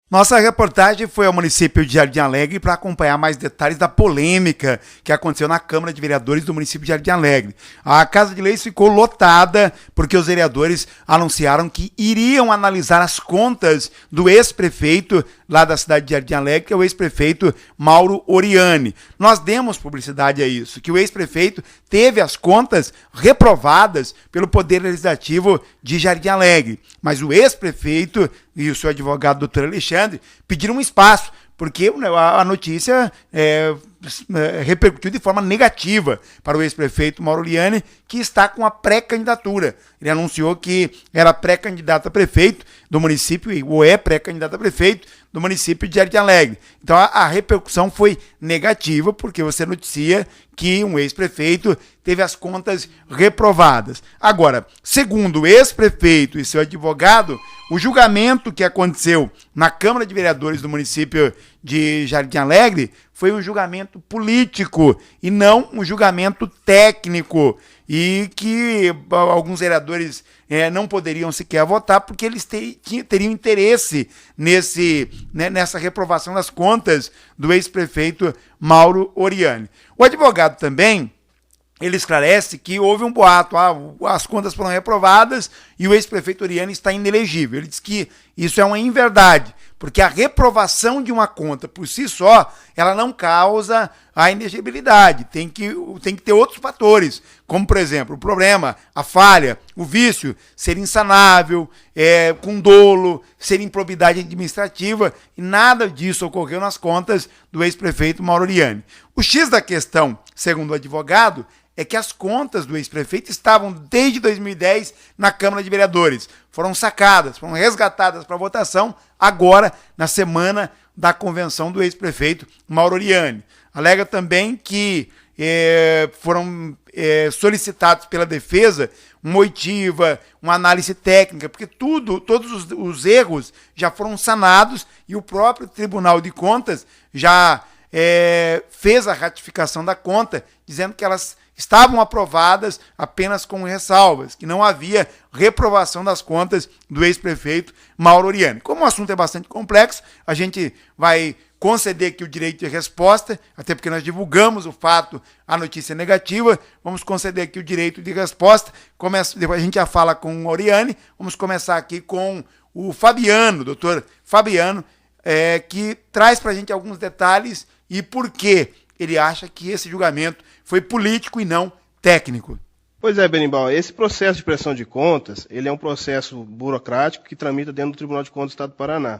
Nossa reportagem foi ao município de Jardim Alegre para acompanhar mais detalhes da polêmica que aconteceu na Câmara de Vereadores do município de Jardim Alegre. A Casa de Leis ficou lotada porque os vereadores anunciaram que iriam analisar as contas do ex-prefeito lá da cidade de Jardim Alegre, que é o ex-prefeito Mauro Oriani. Nós demos publicidade a isso, que o ex-prefeito teve as contas reprovadas pelo Poder Legislativo de Jardim Alegre, mas o ex-prefeito e o seu advogado, doutor Alexandre, pediram um espaço, porque a notícia repercutiu de forma negativa para o ex-prefeito Mauro Oriani, que está com a pré-candidatura. Ele anunciou que era pré-candidato a prefeito do município, ou é pré-candidato a prefeito do município de Jardim Alegre. Então a repercussão foi negativa, porque você noticia que um ex-prefeito teve as contas reprovadas. Agora, segundo o ex-prefeito e seu advogado, o julgamento que aconteceu na Câmara de Vereadores do município de Jardim Alegre foi um julgamento político e não um julgamento técnico, e que alguns vereadores não poderiam sequer votar porque eles teriam interesse nessa reprovação das contas do ex-prefeito Mauro Oriani. O advogado também, ele esclarece que houve um boato, as contas foram reprovadas e o ex-prefeito Oriani está inelegível. Ele diz que isso é uma inverdade, porque a reprovação de uma conta por si só, ela não causa a inelegibilidade. Tem que ter outros fatores, como, por exemplo, o problema, a falha, o vício, ser insanável, com dolo, ser improbidade administrativa, e nada disso ocorreu nas contas do ex-prefeito Mauro Oriani. O X da questão, segundo o advogado, é que as contas do ex-prefeito estavam desde 2010 na Câmara de Vereadores. Foram sacadas, foram resgatadas para votação agora, na semana da convenção do ex-prefeito Mauro Oriani. Alega também que foram solicitados pela defesa uma oitiva, uma análise técnica, porque todos os erros já foram sanados e o próprio Tribunal de Contas já fez a ratificação da conta, dizendo que elas estavam aprovadas apenas com ressalvas, que não havia reprovação das contas do ex-prefeito Mauro Oriani. Como o assunto é bastante complexo, a gente vai conceder aqui o direito de resposta, até porque nós divulgamos o fato, a notícia negativa, vamos conceder aqui o direito de resposta. Depois a gente já fala com o Oriani, vamos começar aqui com o Fabiano, doutor Fabiano, que traz para a gente alguns detalhes e por que ele acha que esse julgamento foi político e não técnico. Pois é, Benimbal, esse processo de pressão de contas, ele é um processo burocrático que tramita dentro do Tribunal de Contas do Estado do Paraná.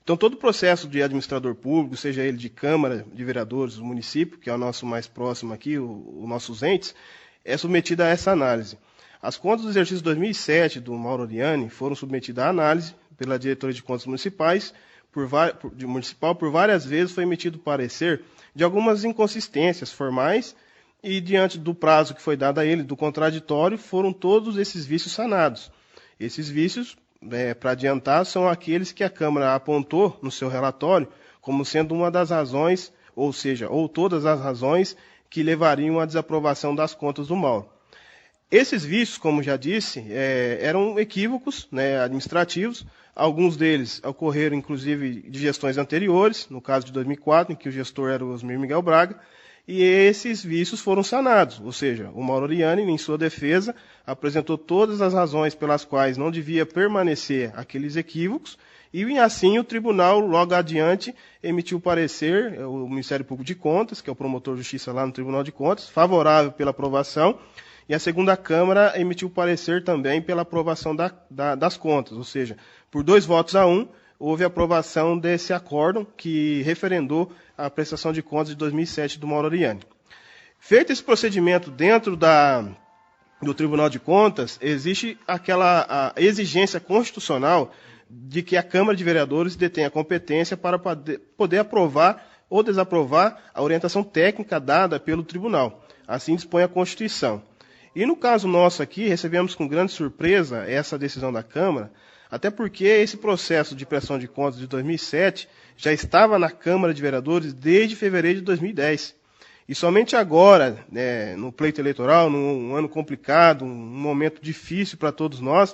Então, todo o processo de administrador público, seja ele de Câmara de Vereadores do município, que é o nosso mais próximo aqui, os nossos entes, é submetido a essa análise. As contas do exercício 2007 do Mauro Oriani foram submetidas à análise pela diretoria de contas municipais, por várias vezes foi emitido parecer de algumas inconsistências formais e, diante do prazo que foi dado a ele, do contraditório, foram todos esses vícios sanados. Esses vícios, para adiantar, são aqueles que a Câmara apontou no seu relatório como sendo uma das razões, ou seja, ou todas as razões que levariam à desaprovação das contas do Mauro. Esses vícios, como já disse, eram equívocos administrativos. Alguns deles ocorreram, inclusive, de gestões anteriores, no caso de 2004, em que o gestor era o Osmir Miguel Braga, e esses vícios foram sanados, ou seja, o Mauro Oriani, em sua defesa, apresentou todas as razões pelas quais não devia permanecer aqueles equívocos, e assim o tribunal, logo adiante, emitiu parecer, o Ministério Público de Contas, que é o promotor de justiça lá no Tribunal de Contas, favorável pela aprovação, e a segunda Câmara emitiu parecer também pela aprovação das contas, ou seja, por 2-1, houve aprovação desse acórdão que referendou a prestação de contas de 2007 do Mauro Oriani. Feito esse procedimento dentro do Tribunal de Contas, existe a exigência constitucional de que a Câmara de Vereadores detenha a competência para poder aprovar ou desaprovar a orientação técnica dada pelo Tribunal. Assim dispõe a Constituição. E no caso nosso aqui, recebemos com grande surpresa essa decisão da Câmara, até porque esse processo de prestação de contas de 2007 já estava na Câmara de Vereadores desde fevereiro de 2010. E somente agora, no pleito eleitoral, num ano complicado, um momento difícil para todos nós,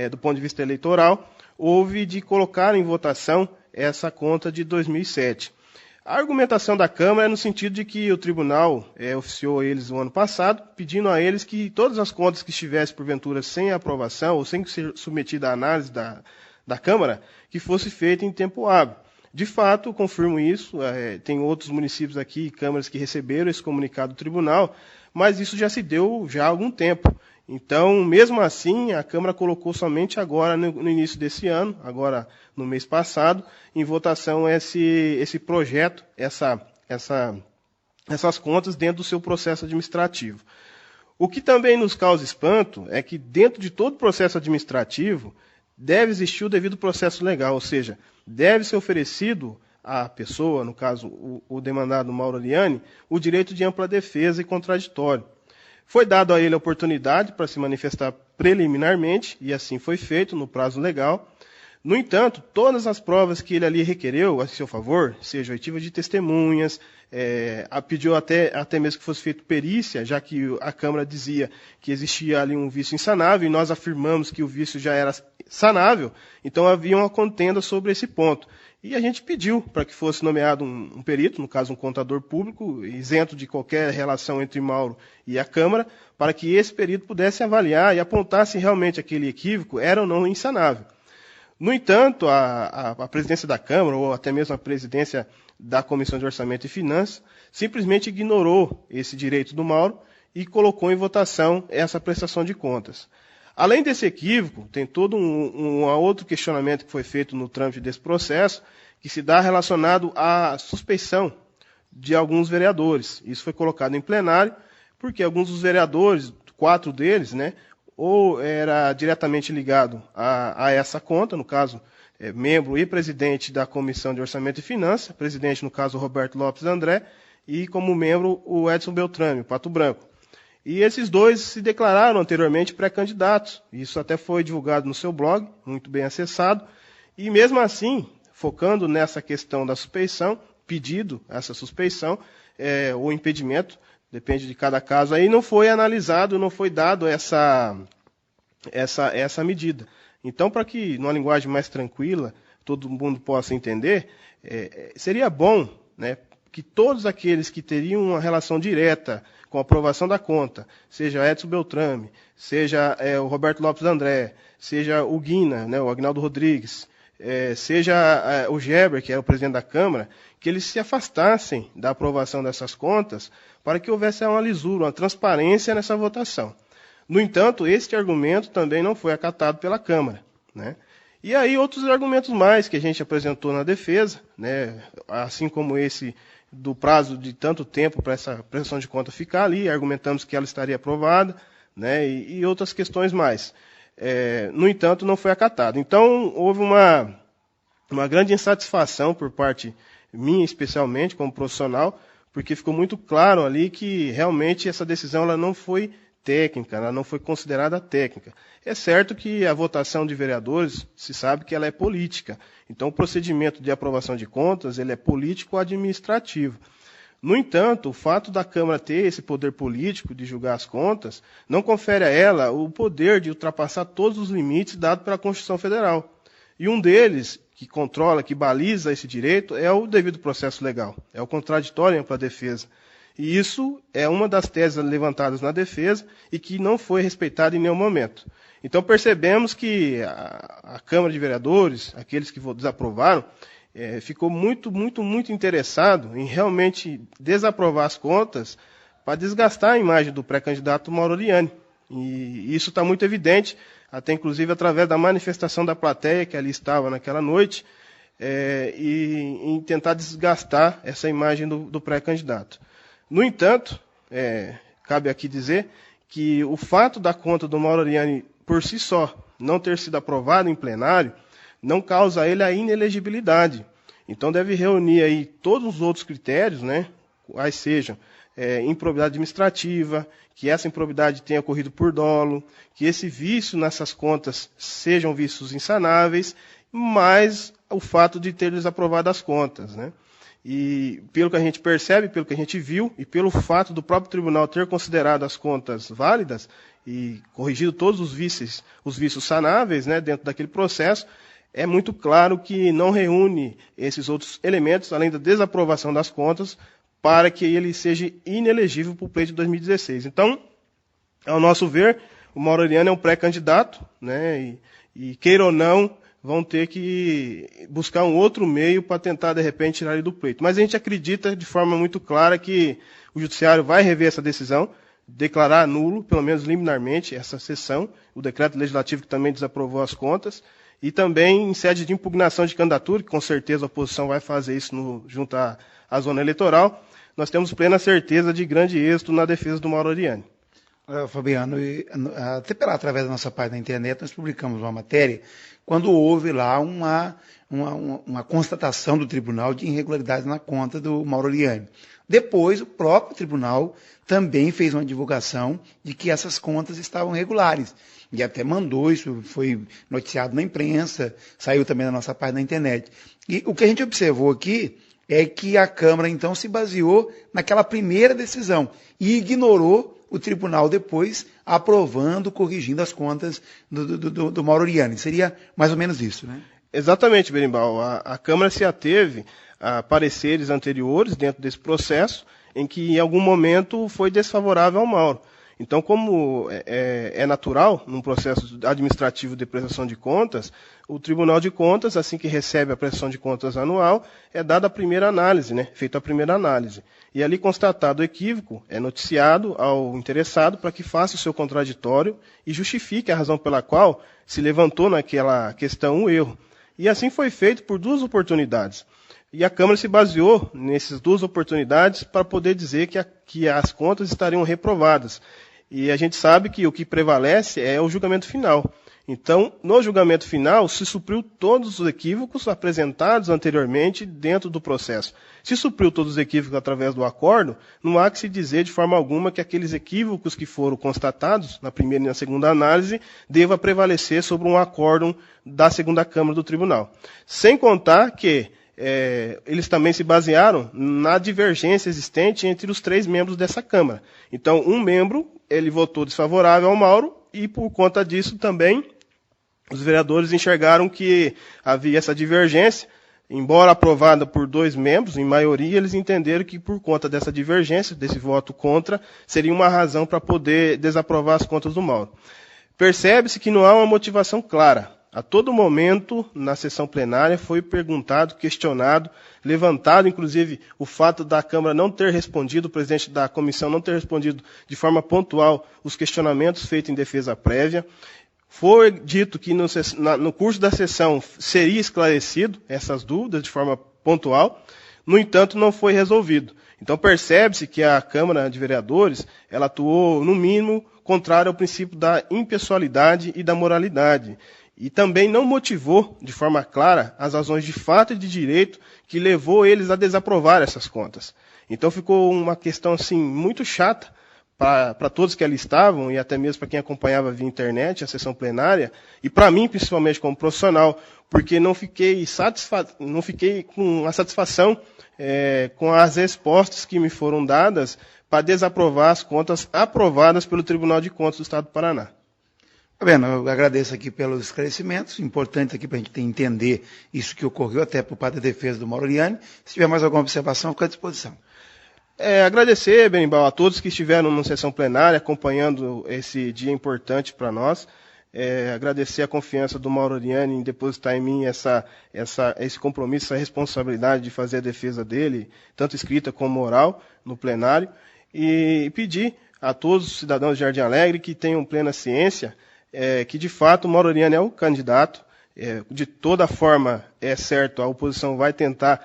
do ponto de vista eleitoral, houve de colocar em votação essa conta de 2007. A argumentação da Câmara é no sentido de que o tribunal oficiou a eles no ano passado, pedindo a eles que todas as contas que estivessem, porventura, sem aprovação ou sem ser submetida à análise da Câmara, que fosse feita em tempo hábil. De fato, confirmo isso, tem outros municípios aqui, câmaras que receberam esse comunicado do tribunal, mas isso já se deu já há algum tempo. Então, mesmo assim, a Câmara colocou somente agora, no início desse ano, agora no mês passado, em votação esse projeto, essas contas dentro do seu processo administrativo. O que também nos causa espanto é que dentro de todo processo administrativo deve existir o devido processo legal, ou seja, deve ser oferecido à pessoa, no caso o demandado Mauro Liani, o direito de ampla defesa e contraditório. Foi dado a ele a oportunidade para se manifestar preliminarmente, e assim foi feito no prazo legal. No entanto, todas as provas que ele ali requereu a seu favor, seja oitiva de testemunhas, pediu até mesmo que fosse feita perícia, já que a Câmara dizia que existia ali um vício insanável, e nós afirmamos que o vício já era sanável, então havia uma contenda sobre esse ponto. E a gente pediu para que fosse nomeado um perito, no caso um contador público, isento de qualquer relação entre Mauro e a Câmara, para que esse perito pudesse avaliar e apontar se realmente aquele equívoco era ou não insanável. No entanto, a presidência da Câmara, ou até mesmo a presidência da Comissão de Orçamento e Finanças, simplesmente ignorou esse direito do Mauro e colocou em votação essa prestação de contas. Além desse equívoco, tem todo um outro questionamento que foi feito no trâmite desse processo, que se dá relacionado à suspeição de alguns vereadores. Isso foi colocado em plenário, porque alguns dos vereadores, 4 deles, ou era diretamente ligado a essa conta, no caso, membro e presidente da Comissão de Orçamento e Finanças, presidente, no caso, Roberto Lopes André, e como membro o Edson Beltrame, o Pato Branco. E esses dois se declararam anteriormente pré-candidatos. Isso até foi divulgado no seu blog, muito bem acessado. E mesmo assim, focando nessa questão da suspeição, pedido essa suspeição, ou impedimento, depende de cada caso, aí não foi analisado, não foi dado essa medida. Então, para que, numa linguagem mais tranquila, todo mundo possa entender, seria bom, que todos aqueles que teriam uma relação direta com a aprovação da conta, seja Edson Beltrame, seja o Roberto Lopes André, seja o Guina, o Agnaldo Rodrigues, seja o Geber, que é o presidente da Câmara, que eles se afastassem da aprovação dessas contas para que houvesse uma lisura, uma transparência nessa votação. No entanto, este argumento também não foi acatado pela Câmara. E aí outros argumentos mais que a gente apresentou na defesa, assim como esse do prazo de tanto tempo para essa prestação de conta ficar ali, argumentamos que ela estaria aprovada, e outras questões mais. No entanto, não foi acatado. Então, houve uma grande insatisfação por parte minha, especialmente, como profissional, porque ficou muito claro ali que realmente essa decisão ela não foi técnica, ela não foi considerada técnica. É certo que a votação de vereadores, se sabe que ela é política. Então, o procedimento de aprovação de contas, ele é político-administrativo. No entanto, o fato da Câmara ter esse poder político de julgar as contas, não confere a ela o poder de ultrapassar todos os limites dados pela Constituição Federal. E um deles, que controla, que baliza esse direito, é o devido processo legal, é o contraditório em ampla defesa. E isso é uma das teses levantadas na defesa e que não foi respeitada em nenhum momento. Então percebemos que a Câmara de Vereadores, aqueles que desaprovaram, ficou muito interessado em realmente desaprovar as contas para desgastar a imagem do pré-candidato Mauro Liani. E isso está muito evidente, até inclusive através da manifestação da plateia que ali estava naquela noite, e em tentar desgastar essa imagem do pré-candidato. No entanto, cabe aqui dizer que o fato da conta do Mauro Liani por si só não ter sido aprovada em plenário não causa a ele a inelegibilidade. Então deve reunir aí todos os outros critérios, quais sejam improbidade administrativa, que essa improbidade tenha ocorrido por dolo, que esse vício nessas contas sejam vícios insanáveis, mais o fato de ter desaprovado as contas, E pelo que a gente percebe, pelo que a gente viu, e pelo fato do próprio tribunal ter considerado as contas válidas e corrigido todos os vícios sanáveis dentro daquele processo, é muito claro que não reúne esses outros elementos, além da desaprovação das contas, para que ele seja inelegível para o pleito de 2016. Então, ao nosso ver, o Mauro Oriani é um pré-candidato, né, e queira ou não, vão ter que buscar um outro meio para tentar, de repente, tirar ele do pleito. Mas a gente acredita de forma muito clara que o Judiciário vai rever essa decisão, declarar nulo, pelo menos liminarmente, essa sessão, o decreto legislativo que também desaprovou as contas, e também em sede de impugnação de candidatura, que com certeza a oposição vai fazer isso junto à zona eleitoral, nós temos plena certeza de grande êxito na defesa do Mauro Oriani. Fabiano, até através da nossa página na internet, nós publicamos uma matéria quando houve lá uma constatação do tribunal de irregularidades na conta do Mauro Oriani. Depois, o próprio tribunal também fez uma divulgação de que essas contas estavam regulares. E até mandou, isso foi noticiado na imprensa, saiu também na nossa página na internet. E o que a gente observou aqui é que a Câmara, então, se baseou naquela primeira decisão e ignorou o tribunal depois aprovando, corrigindo as contas do Mauro Oriani. Seria mais ou menos isso, né? Exatamente, Berimbau. A Câmara se ateve a pareceres anteriores dentro desse processo, em que em algum momento foi desfavorável ao Mauro. Então, como é natural, num processo administrativo de prestação de contas, o Tribunal de Contas, assim que recebe a prestação de contas anual, é dada a primeira análise, né? Feita a primeira análise. E ali, constatado o equívoco, é noticiado ao interessado para que faça o seu contraditório e justifique a razão pela qual se levantou naquela questão um erro. E assim foi feito por 2 oportunidades. E a Câmara se baseou nessas 2 oportunidades para poder dizer que as contas estariam reprovadas. E a gente sabe que o que prevalece é o julgamento final. Então, no julgamento final, se supriu todos os equívocos apresentados anteriormente dentro do processo. Se supriu todos os equívocos através do acordo, não há que se dizer de forma alguma que aqueles equívocos que foram constatados na primeira e na segunda análise deva prevalecer sobre um acórdão da segunda Câmara do Tribunal. Sem contar que eles também se basearam na divergência existente entre os 3 membros dessa Câmara. Então, um membro, ele votou desfavorável ao Mauro e, por conta disso, também os vereadores enxergaram que havia essa divergência. Embora aprovada por 2 membros, em maioria, eles entenderam que, por conta dessa divergência, desse voto contra, seria uma razão para poder desaprovar as contas do Mauro. Percebe-se que não há uma motivação clara. A todo momento, na sessão plenária, foi perguntado, questionado, levantado, inclusive, o fato da Câmara não ter respondido, o presidente da comissão não ter respondido de forma pontual os questionamentos feitos em defesa prévia. Foi dito que no curso da sessão seria esclarecido essas dúvidas de forma pontual, no entanto, não foi resolvido. Então, percebe-se que a Câmara de Vereadores ela atuou, no mínimo, contrário ao princípio da impessoalidade e da moralidade. E também não motivou, de forma clara, as razões de fato e de direito que levou eles a desaprovar essas contas. Então ficou uma questão assim, muito chata para todos que ali estavam, e até mesmo para quem acompanhava via internet a sessão plenária, e para mim, principalmente como profissional, porque não fiquei com a satisfação com as respostas que me foram dadas para desaprovar as contas aprovadas pelo Tribunal de Contas do Estado do Paraná. Fabiano, eu agradeço aqui pelos esclarecimentos, importantes aqui para a gente entender isso que ocorreu, até por parte da defesa do Mauro Oriani. Se tiver mais alguma observação, fico à disposição. Agradecer, Berimbau, a todos que estiveram na sessão plenária, acompanhando esse dia importante para nós. Agradecer a confiança do Mauro Oriani em depositar em mim esse compromisso, essa responsabilidade de fazer a defesa dele, tanto escrita como oral, no plenário. E pedir a todos os cidadãos de Jardim Alegre que tenham plena ciência que, de fato, o Mauro Oriani é o candidato. De toda forma, é certo, a oposição vai tentar,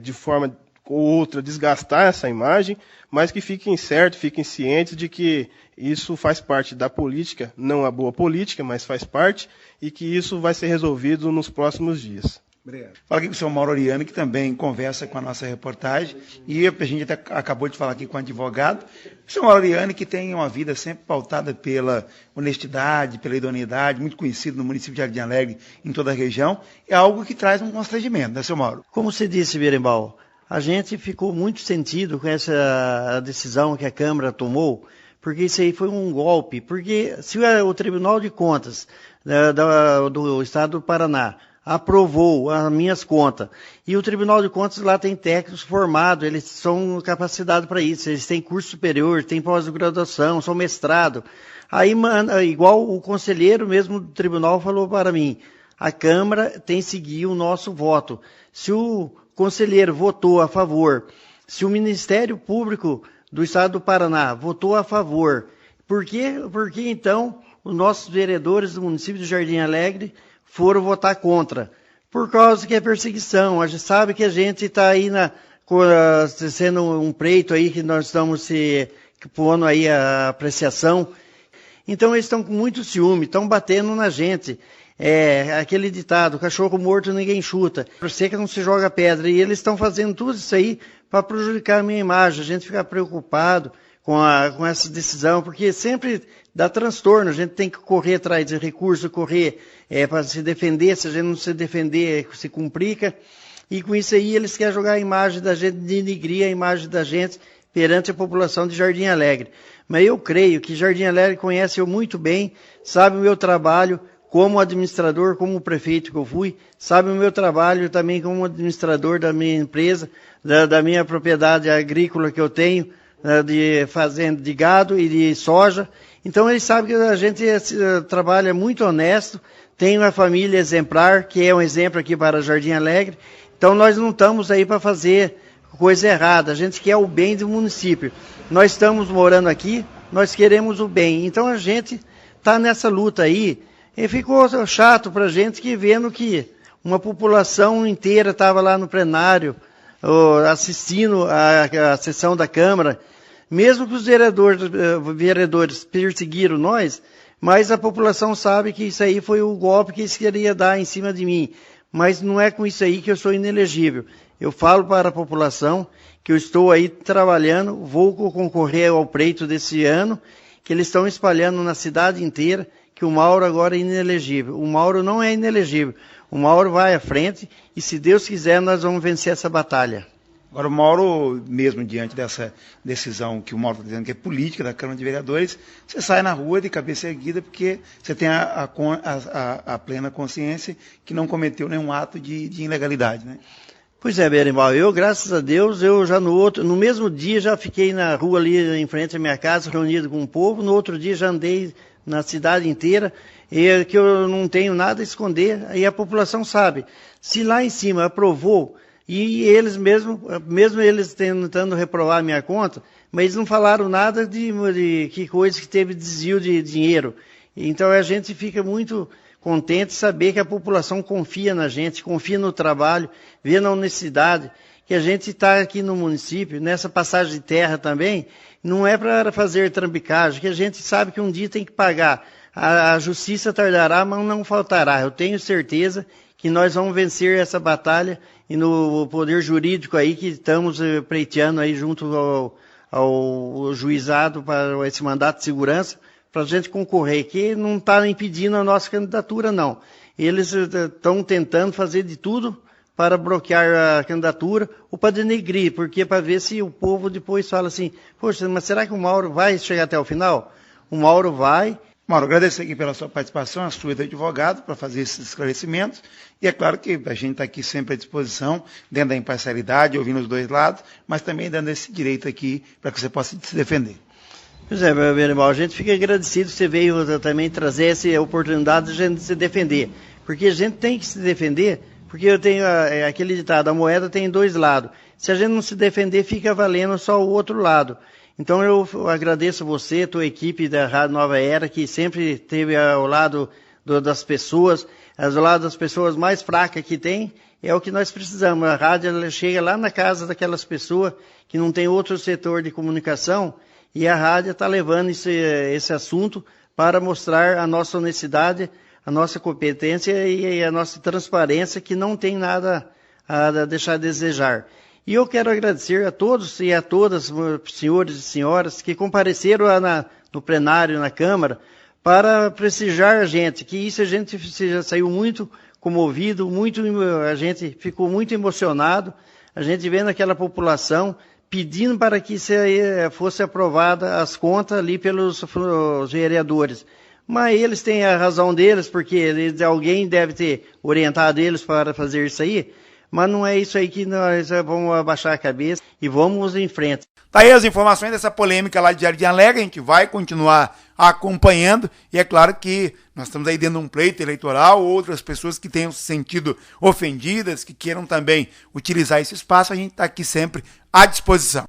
de forma ou outra, desgastar essa imagem, mas que fiquem certos, fiquem cientes de que isso faz parte da política, não a boa política, mas faz parte, e que isso vai ser resolvido nos próximos dias. Obrigado. Fala aqui com o senhor Mauro Oriani, que também conversa com a nossa reportagem, e a gente até acabou de falar aqui com o advogado. O senhor Mauro Oriani, que tem uma vida sempre pautada pela honestidade, pela idoneidade, muito conhecido no município de Jardim Alegre, em toda a região, é algo que traz um constrangimento, né, senhor Mauro? Como você disse, Berimbau, a gente ficou muito sentido com essa decisão que a Câmara tomou, porque isso aí foi um golpe, porque se o Tribunal de Contas do Estado do Paraná aprovou as minhas contas. E o Tribunal de Contas lá tem técnicos formados, eles são capacitados para isso, eles têm curso superior, têm pós-graduação, são mestrado. Aí, igual o conselheiro mesmo do tribunal falou para mim, a Câmara tem que seguir o nosso voto. Se o conselheiro votou a favor, se o Ministério Público do Estado do Paraná votou a favor, por que então os nossos vereadores do município de Jardim Alegre foram votar contra? Por causa que é perseguição. A gente sabe que a gente está aí sendo um pleito aí que nós estamos se pondo aí a apreciação. Então eles estão com muito ciúme, estão batendo na gente. Aquele ditado, cachorro morto ninguém chuta, por seca não se joga pedra, e eles estão fazendo tudo isso aí para prejudicar a minha imagem, a gente fica preocupado com essa decisão, porque sempre dá transtorno, a gente tem que correr atrás de recurso, correr para se defender, se a gente não se defender, se complica, e com isso aí eles querem jogar a imagem da gente, denigrir a imagem da gente perante a população de Jardim Alegre. Mas eu creio que Jardim Alegre conhece eu muito bem, sabe o meu trabalho, como administrador, como prefeito que eu fui, sabe o meu trabalho também como administrador da minha empresa, da minha propriedade agrícola que eu tenho, de fazenda de gado e de soja. Então eles sabem que a gente trabalha muito honesto, tem uma família exemplar, que é um exemplo aqui para Jardim Alegre. Então nós não estamos aí para fazer coisa errada, a gente quer o bem do município. Nós estamos morando aqui, nós queremos o bem. Então a gente está nessa luta aí. E ficou chato para a gente que vendo que uma população inteira estava lá no plenário, assistindo a sessão da Câmara, mesmo que os vereadores perseguiram nós, mas a população sabe que isso aí foi o golpe que eles queriam dar em cima de mim. Mas não é com isso aí que eu sou inelegível. Eu falo para a população que eu estou aí trabalhando, vou concorrer ao pleito desse ano, que eles estão espalhando na cidade inteira, que o Mauro agora é inelegível. O Mauro não é inelegível. O Mauro vai à frente e, se Deus quiser, nós vamos vencer essa batalha. Agora, o Mauro, mesmo diante dessa decisão que o Mauro está dizendo que é política da Câmara de Vereadores, você sai na rua de cabeça erguida porque você tem a plena consciência que não cometeu nenhum ato de ilegalidade, né? Pois é, Berimbau, eu, graças a Deus, eu já no mesmo dia já fiquei na rua ali em frente à minha casa, reunido com o povo, no outro dia já andei na cidade inteira, e que eu não tenho nada a esconder, aí a população sabe. Se lá em cima aprovou, e eles mesmo eles tentando reprovar a minha conta, mas eles não falaram nada de que coisa que teve desvio de dinheiro. Então a gente fica muito contente de saber que a população confia na gente, confia no trabalho, vê na honestidade, que a gente está aqui no município, nessa passagem de terra também, não é para fazer trambicagem, que a gente sabe que um dia tem que pagar. A justiça tardará, mas não faltará. Eu tenho certeza que nós vamos vencer essa batalha e no poder jurídico aí que estamos pleiteando aí junto ao juizado para esse mandato de segurança, para a gente concorrer, que não está impedindo a nossa candidatura, não. Eles estão tentando fazer de tudo para bloquear a candidatura ou para denegrir, porque para ver se o povo depois fala assim, poxa, mas será que o Mauro vai chegar até o final? O Mauro vai. Mauro, agradecer aqui pela sua participação, a sua de advogado, para fazer esses esclarecimentos. E é claro que a gente está aqui sempre à disposição, dentro da imparcialidade, ouvindo os dois lados, mas também dando esse direito aqui para que você possa se defender. Pois é, meu irmão, a gente fica agradecido que você veio também trazer essa oportunidade de a gente se defender. Porque a gente tem que se defender, porque eu tenho aquele ditado, a moeda tem dois lados. Se a gente não se defender, fica valendo só o outro lado. Então eu agradeço você, tua equipe da Rádio Nova Era, que sempre esteve ao lado das pessoas, ao lado das pessoas mais fracas que tem, é o que nós precisamos. A rádio ela chega lá na casa daquelas pessoas que não tem outro setor de comunicação, e a rádio está levando esse assunto para mostrar a nossa honestidade, a nossa competência e a nossa transparência, que não tem nada a deixar a desejar. E eu quero agradecer a todos e a todas, senhores e senhoras, que compareceram no plenário, na Câmara, para prestigiar a gente, que isso a gente já saiu muito comovido, a gente ficou muito emocionado, a gente vendo aquela população pedindo para que fosse aprovada as contas ali pelos vereadores. Mas eles têm a razão deles, porque alguém deve ter orientado eles para fazer isso aí, mas não é isso aí que nós vamos abaixar a cabeça e vamos em frente. Tá aí as informações dessa polêmica lá de Jardim Alegre, a gente vai continuar acompanhando, e é claro que nós estamos aí dentro de um pleito eleitoral, outras pessoas que tenham se sentido ofendidas, que queiram também utilizar esse espaço, a gente está aqui sempre à disposição.